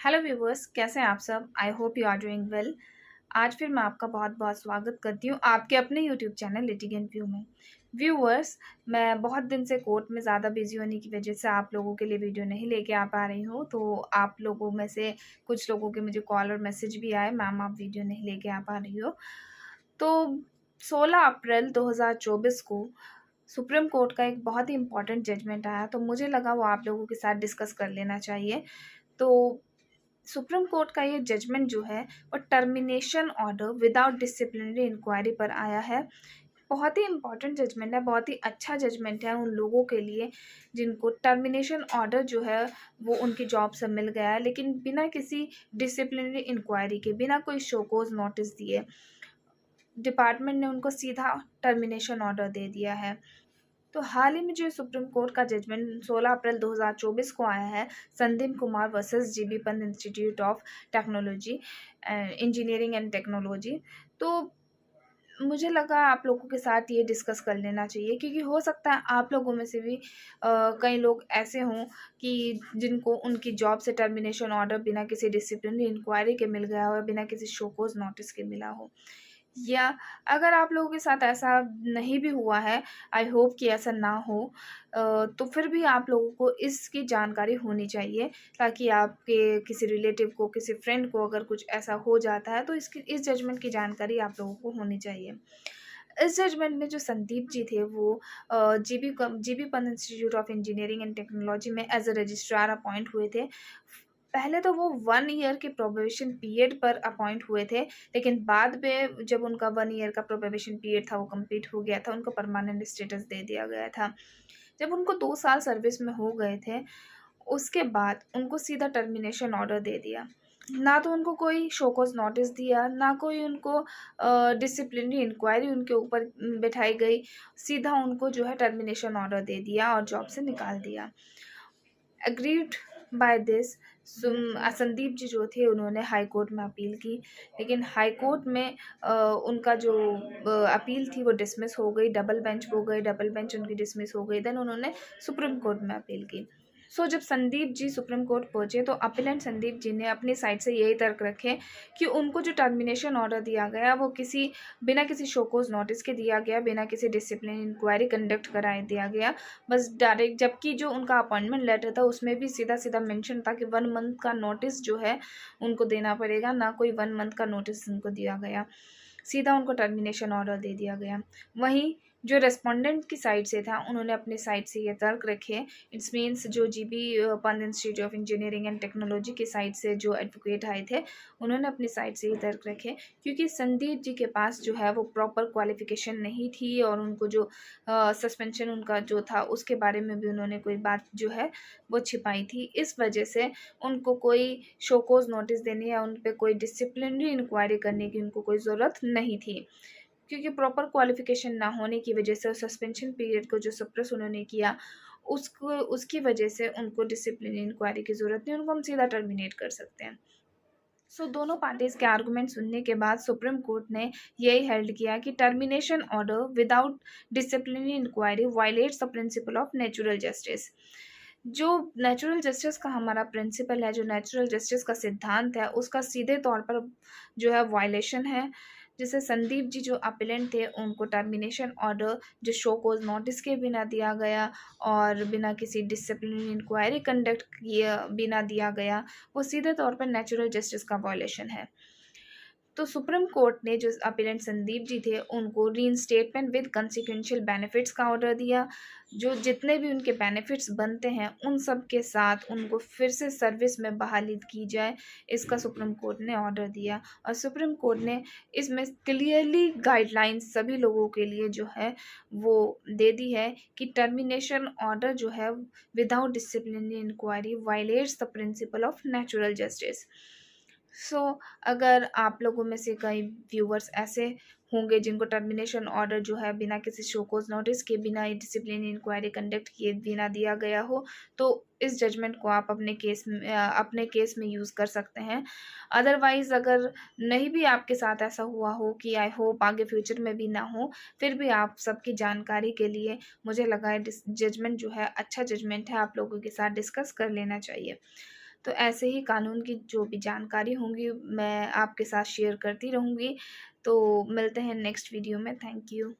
Hello viewers, कैसे हैं आप सब। I hope you are doing well. आज फिर मैं आपका बहुत बहुत स्वागत करती हूँ आपके अपने यूट्यूब चैनल लिटिगेंट व्यू में। व्यूवर्स, मैं बहुत दिन से कोर्ट में ज़्यादा बिजी होने की वजह से आप लोगों के लिए वीडियो नहीं लेके आ पा रही हूँ। तो आप लोगों में से कुछ लोगों के मुझे कॉल और मैसेज भी आए, मैम आप वीडियो नहीं लेके आ पा रही हो। तो 16 अप्रैल 2024 को सुप्रीम कोर्ट का एक बहुत ही इम्पोर्टेंट जजमेंट आया, तो मुझे लगा वो आप लोगों के साथ डिस्कस कर लेना चाहिए। तो सुप्रीम कोर्ट का ये जजमेंट जो है वो termination order without disciplinary inquiry पर आया है। बहुत ही इम्पॉर्टेंट जजमेंट है, बहुत ही अच्छा जजमेंट है उन लोगों के लिए जिनको टर्मिनेशन ऑर्डर जो है वो उनकी जॉब से मिल गया है, लेकिन बिना किसी डिसिप्लिनरी इंक्वायरी के, बिना कोई शोकोज नोटिस दिए डिपार्टमेंट ने उनको सीधा टर्मिनेशन ऑर्डर दे दिया है। तो हाल ही में जो सुप्रीम कोर्ट का जजमेंट 16 अप्रैल 2024 को आया है, Sandeep Kumar versus GB Pant institute of technology engineering and technology. तो मुझे लगा आप लोगों के साथ ये डिस्कस कर लेना चाहिए, क्योंकि हो सकता है आप लोगों में से भी कई लोग ऐसे हों कि जिनको उनकी जॉब से टर्मिनेशन ऑर्डर बिना किसी डिसिप्लिनरी इंक्वायरी के मिल गया हो या बिना किसी शोकोज नोटिस के मिला हो। या अगर आप लोगों के साथ ऐसा नहीं भी हुआ है, आई होप कि ऐसा ना हो, तो फिर भी आप लोगों को इसकी जानकारी होनी चाहिए, ताकि आपके किसी रिलेटिव को, किसी फ्रेंड को अगर कुछ ऐसा हो जाता है तो इस जजमेंट की जानकारी आप लोगों को होनी चाहिए। इस जजमेंट में जो संदीप जी थे वो GB Pant institute of engineering and technology में एज अ रजिस्ट्रार अपॉइंट हुए थे। पहले तो वो 1 ईयर के प्रोबेशन पीरियड पर अपॉइंट हुए थे, लेकिन बाद में जब उनका 1 ईयर का प्रोबेशन पीरियड था वो कंप्लीट हो गया था, उनको परमानेंट स्टेटस दे दिया गया था। जब उनको 2 साल सर्विस में हो गए थे, उसके बाद उनको सीधा टर्मिनेशन ऑर्डर दे दिया। ना तो उनको कोई शो कॉज़ नोटिस दिया, ना कोई उनको डिसिप्लिनरी इंक्वायरी उनके ऊपर बिठाई गई, सीधा उनको जो है टर्मिनेशन ऑर्डर दे दिया और जॉब से निकाल दिया। Agreed by this Sandeep ji जो थे उन्होंने हाई कोर्ट में अपील की, लेकिन हाई कोर्ट में उनका जो अपील थी वो डिसमिस हो गई, डबल बेंच हो गई, डबल बेंच उनकी डिसमिस हो गई। देन उन्होंने सुप्रीम कोर्ट में अपील की। जब संदीप जी सुप्रीम कोर्ट पहुंचे तो अपीलेंट संदीप जी ने अपनी साइड से यही तर्क रखे कि उनको जो टर्मिनेशन ऑर्डर दिया गया वो बिना किसी शोकोज नोटिस के दिया गया, बिना किसी डिसिप्लिन इंक्वायरी कंडक्ट कराए दिया गया, बस डायरेक्ट। जबकि जो उनका अपॉइंटमेंट लेटर था उसमें भी सीधा सीधा मेंशन था कि 1 मंथ का नोटिस जो है उनको देना पड़ेगा, ना कोई 1 मंथ का नोटिस उनको दिया गया, सीधा उनको टर्मिनेशन ऑर्डर दे दिया गया। वहीं जो रेस्पोंडेंट की साइड से था उन्होंने अपने साइड से ये तर्क रखे। इट्स मीन्स जो GB Pant institute of engineering and technology की साइड से जो एडवोकेट आए थे उन्होंने अपनी साइड से ये तर्क रखे, क्योंकि संदीप जी के पास जो है वो प्रॉपर क्वालिफिकेशन नहीं थी, और उनको जो सस्पेंशन उनका जो था उसके बारे में भी उन्होंने कोई बात जो है वो छिपाई थी। इस वजह से उनको कोई शोकोज नोटिस देने या उन पर कोई डिसिप्लिनरी इंक्वायरी करने की उनको कोई ज़रूरत नहीं थी, क्योंकि प्रॉपर क्वालिफिकेशन ना होने की वजह से सस्पेंशन पीरियड को जो सप्रेस उन्होंने किया उसकी वजह से उनको डिसिप्लिन इंक्वायरी की ज़रूरत नहीं, उनको हम सीधा टर्मिनेट कर सकते हैं। दोनों पार्टीज के आर्गुमेंट सुनने के बाद सुप्रीम कोर्ट ने यही हेल्ड किया कि termination order without disciplinary inquiry violates the principle of natural justice. जो नेचुरल जस्टिस का हमारा प्रिंसिपल है, जो नेचुरल जस्टिस का सिद्धांत है, उसका सीधे तौर पर जो है वायलेशन है, जिसे संदीप जी जो अपीलेंट थे उनको टर्मिनेशन ऑर्डर जो शो कोज नोटिस के बिना दिया गया और बिना किसी डिसिप्लिनरी इंक्वायरी कंडक्ट किए बिना दिया गया, वो सीधे तौर पर नेचुरल जस्टिस का वायलेशन है। तो सुप्रीम कोर्ट ने जो अपीलेंट संदीप जी थे उनको रीइंस्टेटमेंट विद कंसिक्वेंशियल बेनिफिट्स का ऑर्डर दिया। जो जितने भी उनके बेनिफिट्स बनते हैं उन सब के साथ उनको फिर से सर्विस में बहाली की जाए, इसका सुप्रीम कोर्ट ने ऑर्डर दिया। और सुप्रीम कोर्ट ने इसमें क्लियरली गाइडलाइंस सभी लोगों के लिए जो है वो दे दी है कि टर्मिनेशन ऑर्डर जो है without disciplinary inquiry violates the principle of natural justice. अगर आप लोगों में से कई व्यूवर्स ऐसे होंगे जिनको टर्मिनेशन ऑर्डर जो है बिना किसी शोकोज नोटिस के, बिना डिसिप्लिन इंक्वायरी कंडक्ट किए बिना दिया गया हो, तो इस जजमेंट को आप अपने केस में यूज़ कर सकते हैं। अदरवाइज़ अगर नहीं भी आपके साथ ऐसा हुआ हो, कि आई होप आगे फ्यूचर में भी ना हो, फिर भी आप सबकी जानकारी के लिए मुझे लगा है जजमेंट जो है अच्छा जजमेंट है, आप लोगों के साथ डिस्कस कर लेना चाहिए। तो ऐसे ही कानून की जो भी जानकारी होंगी मैं आपके साथ शेयर करती रहूँगी। तो मिलते हैं नेक्स्ट वीडियो में। Thank you.